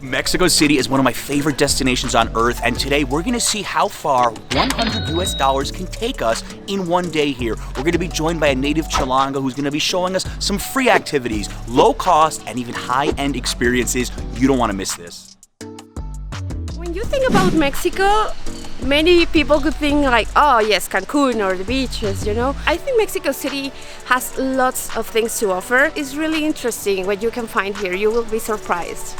Mexico City is one of my favorite destinations on earth, and today we're gonna see how far $100 can take us in one day here. We're gonna be joined by a native Chilanga who's gonna be showing us some free activities, low cost, and even high-end experiences. You don't wanna miss this. When you think about Mexico, many people could think like, oh yes, Cancun or the beaches, you know. I think Mexico City has lots of things to offer. It's really interesting what you can find here. You will be surprised.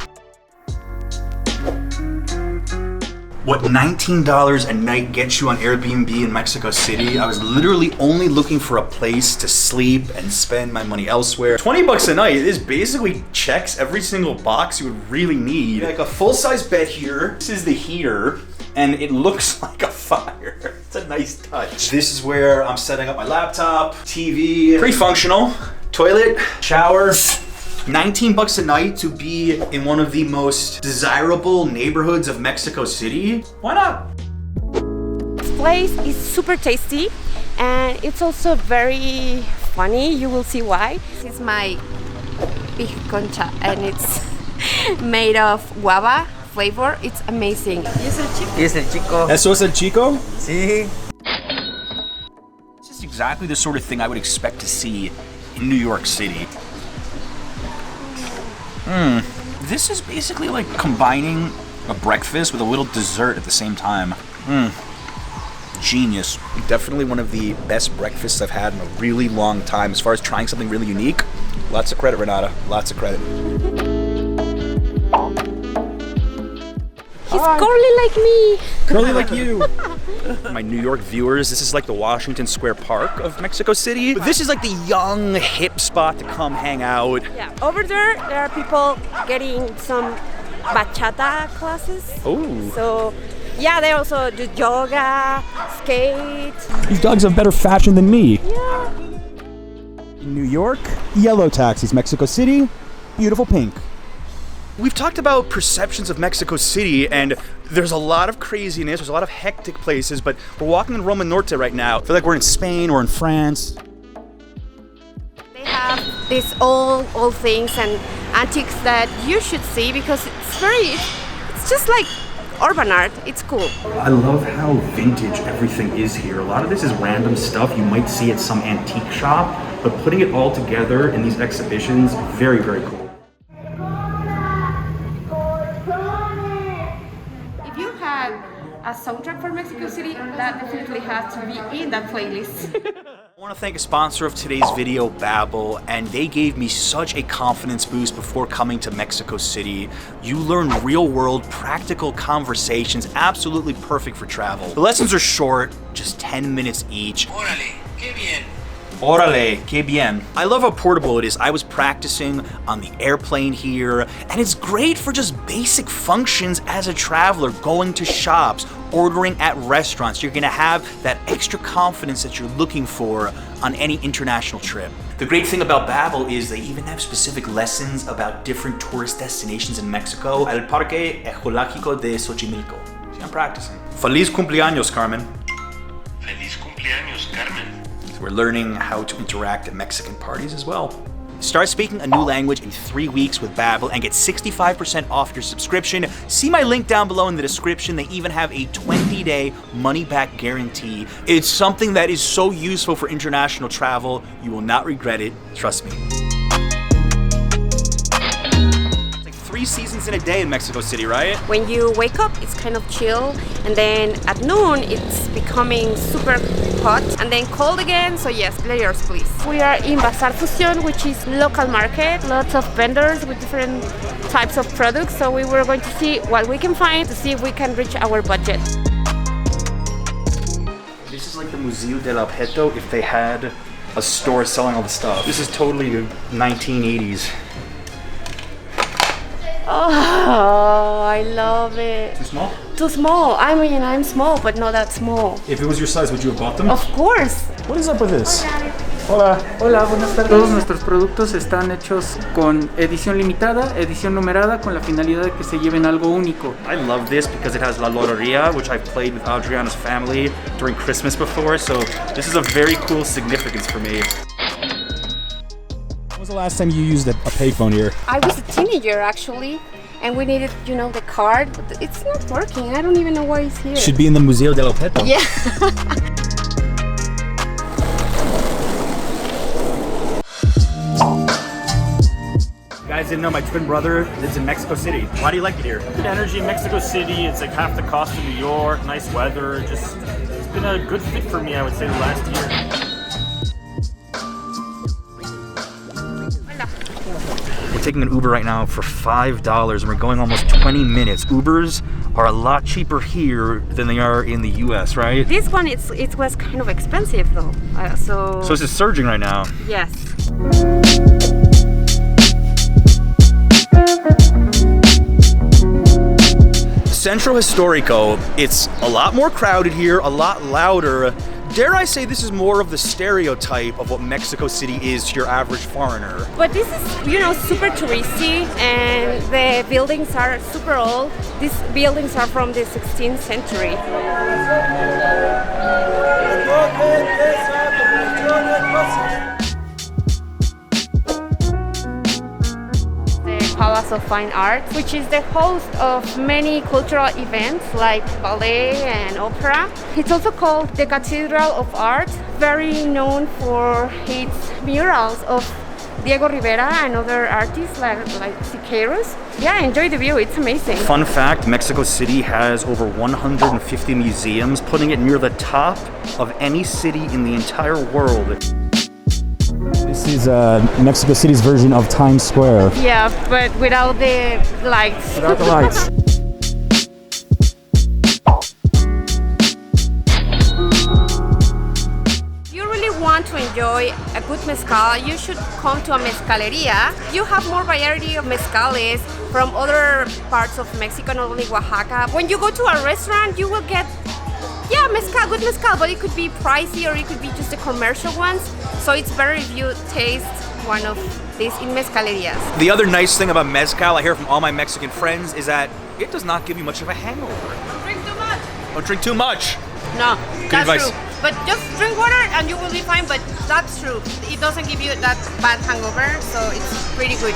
What $19 a night gets you on Airbnb in Mexico City? I was literally only looking for a place to sleep and spend my money elsewhere. 20 bucks a night, this basically checks every single box you would really need. Like a full-size bed here. This is the heater, and it looks like a fire. It's a nice touch. This is where I'm setting up my laptop, TV. Pretty functional. Toilet, shower. 19 bucks a night to be in one of the most desirable neighborhoods of Mexico City. Why not? This place is super tasty and it's also very funny. You will see why. This is my big concha and it's made of guava flavor. It's amazing. ¿Y es el chico? ¿Eso es el chico? Sí. This is exactly the sort of thing I would expect to see in New York City. This is basically like combining a breakfast with a little dessert at the same time. Genius. Definitely one of the best breakfasts I've had in a really long time. As far as trying something really unique, lots of credit, Renata. Lots of credit. He's curly like me. Curly like you. My New York viewers, this is like the Washington Square Park of Mexico City. But this is like the young, hip spot to come hang out. Yeah, over there are people getting some bachata classes. Oh. So, yeah, they also do yoga, skate. These dogs have better fashion than me. Yeah. In New York, yellow taxis. Mexico City, beautiful pink. We've talked about perceptions of Mexico City, and there's a lot of craziness, there's a lot of hectic places, but we're walking in Roma Norte right now. I feel like we're in Spain or in France. They have these old things and antiques that you should see because it's just like urban art. It's cool. I love how vintage everything is here. A lot of this is random stuff you might see at some antique shop, but putting it all together in these exhibitions, very, very cool. A soundtrack for Mexico City, that definitely has to be in that playlist. I want to thank a sponsor of today's video, Babbel, and they gave me such a confidence boost before coming to Mexico City. You learn real-world, practical conversations, absolutely perfect for travel. The lessons are short, just 10 minutes each. Órale, qué bien. Órale, qué bien. I love how portable it is. I was practicing on the airplane here, and it's great for just basic functions as a traveler, going to shops, ordering at restaurants. You're gonna have that extra confidence that you're looking for on any international trip. The great thing about Babbel is they even have specific lessons about different tourist destinations in Mexico. El Parque Ecológico de Xochimilco. See, I'm practicing. Feliz cumpleaños, Carmen. Feliz cumpleaños, Carmen. We're learning how to interact at Mexican parties as well. Start speaking a new language in 3 weeks with Babbel and get 65% off your subscription. See my link down below in the description. They even have a 20-day money-back guarantee. It's something that is so useful for international travel. You will not regret it. Trust me. 3 seasons in a day in Mexico City, right? When you wake up, it's kind of chill, and then at noon, it's becoming super hot, and then cold again, so yes, layers please. We are in Bazar Fusion, which is local market, lots of vendors with different types of products, so we were going to see what we can find to see if we can reach our budget. This is like the Museo del Objeto if they had a store selling all the stuff. This is totally the 1980s. Oh, I love it. Too small? Too small. I mean, I'm small, but not that small. If it was your size, would you have bought them? Of course. What is up with this? Hola. Hola, buenas tardes. Todos nuestros productos están hechos con edición limitada, edición numerada, con la finalidad de que se lleven algo único. I love this because it has La Loteria, which I've played with Adriana's family during Christmas before, so this is a very cool significance for me. When was the last time you used a payphone here? I was a teenager, actually, and we needed, you know, the card. But it's not working. I don't even know why it's here. Should be in the Museo del Objeto. Yeah. You guys didn't know my twin brother lives in Mexico City. Why do you like it here? Good energy in Mexico City. It's like half the cost of New York. Nice weather. Just, it's been a good fit for me, I would say, the last year. We're taking an Uber right now for $5 and we're going almost 20 minutes. Ubers are a lot cheaper here than they are in the US, right? This one, it was kind of expensive though. So this is surging right now. Yes. Centro Historico, it's a lot more crowded here, a lot louder. Dare I say this is more of the stereotype of what Mexico City is to your average foreigner. But this is, you know, super touristy, and the buildings are super old. These buildings are from the 16th century. Palace of Fine Arts, which is the host of many cultural events like ballet and opera. It's also called the Cathedral of Art, very known for its murals of Diego Rivera and other artists like Siqueiros. Yeah, enjoy the view, it's amazing. Fun fact, Mexico City has over 150 museums, putting it near the top of any city in the entire world. This is Mexico City's version of Times Square. Yeah, but without the lights. Without the lights. If you really want to enjoy a good mezcal, you should come to a mezcaleria. You have more variety of mezcales from other parts of Mexico, not only Oaxaca. When you go to a restaurant, you will get mezcal, good mezcal, but it could be pricey or it could be just the commercial ones. So it's better if you taste one of these in mezcalerias. The other nice thing about mezcal I hear from all my Mexican friends is that it does not give you much of a hangover. Don't drink too much. Don't drink too much. No, Good that's advice. true. But just drink water and you will be fine, but that's true. It doesn't give you that bad hangover, so it's pretty good.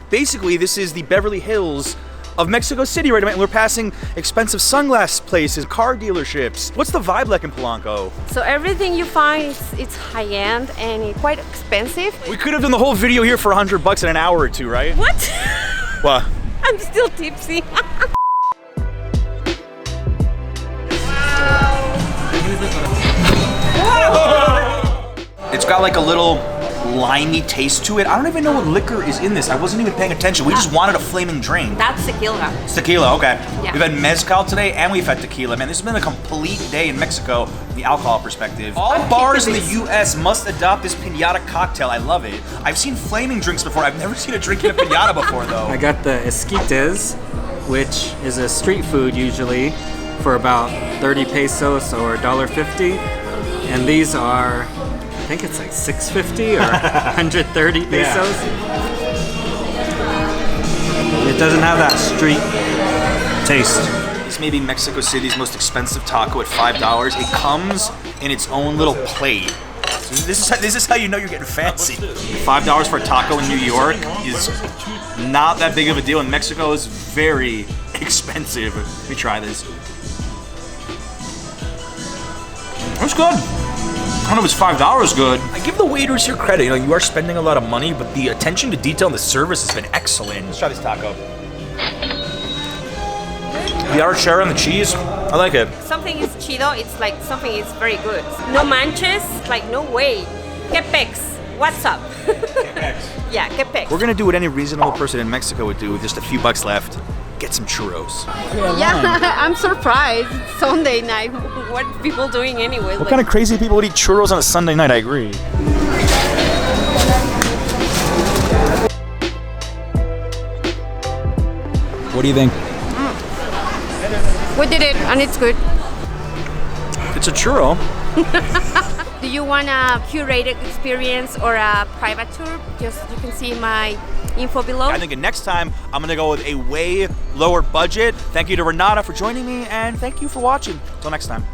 Basically, this is the Beverly Hills of Mexico City right now, and we're passing expensive sunglass places, car dealerships. What's the vibe like in Polanco? So everything you find, it's high-end and it's quite expensive. We could have done the whole video here for $100 in an hour or two, right? What? What? I'm still tipsy. It's got like a little limey taste to it. I don't even know what liquor is in this. I wasn't even paying attention. We just wanted a flaming drink. That's tequila. It's tequila, okay. Yeah. We've had mezcal today and we've had tequila. Man, this has been a complete day in Mexico from the alcohol perspective. All bars in the US must adopt this piñata cocktail. I love it. I've seen flaming drinks before. I've never seen a drink in a piñata before though. I got the esquites, which is a street food usually for about 30 pesos or $1.50. And these are, I think it's like 650 or 130 pesos. It doesn't have that street taste. This may be Mexico City's most expensive taco at $5. It comes in its own little plate. So this is how you know you're getting fancy. $5 for a taco in New York is not that big of a deal. In Mexico, it's very expensive. Let me try this. It's good. I don't know if it's $5 good. I give the waiters here credit. You know, you are spending a lot of money, but the attention to detail and the service has been excellent. Let's try this taco. The arrachera and the cheese, I like it. Something is chido, it's like something is very good. No manches, like no way. Que pex? What's up? Yeah, que pex. We're gonna do what any reasonable person in Mexico would do with just a few bucks left. Get some churros. Yeah, I'm surprised. It's Sunday night. What are people doing anyway? What kind of crazy people would eat churros on a Sunday night? I agree. What do you think? We did it, and it's good. It's a churro. Do you want a curated experience or a private tour? Just you can see my info below. I think next time I'm gonna go with a way lower budget. Thank you to Renata for joining me, and thank you for watching. Till next time.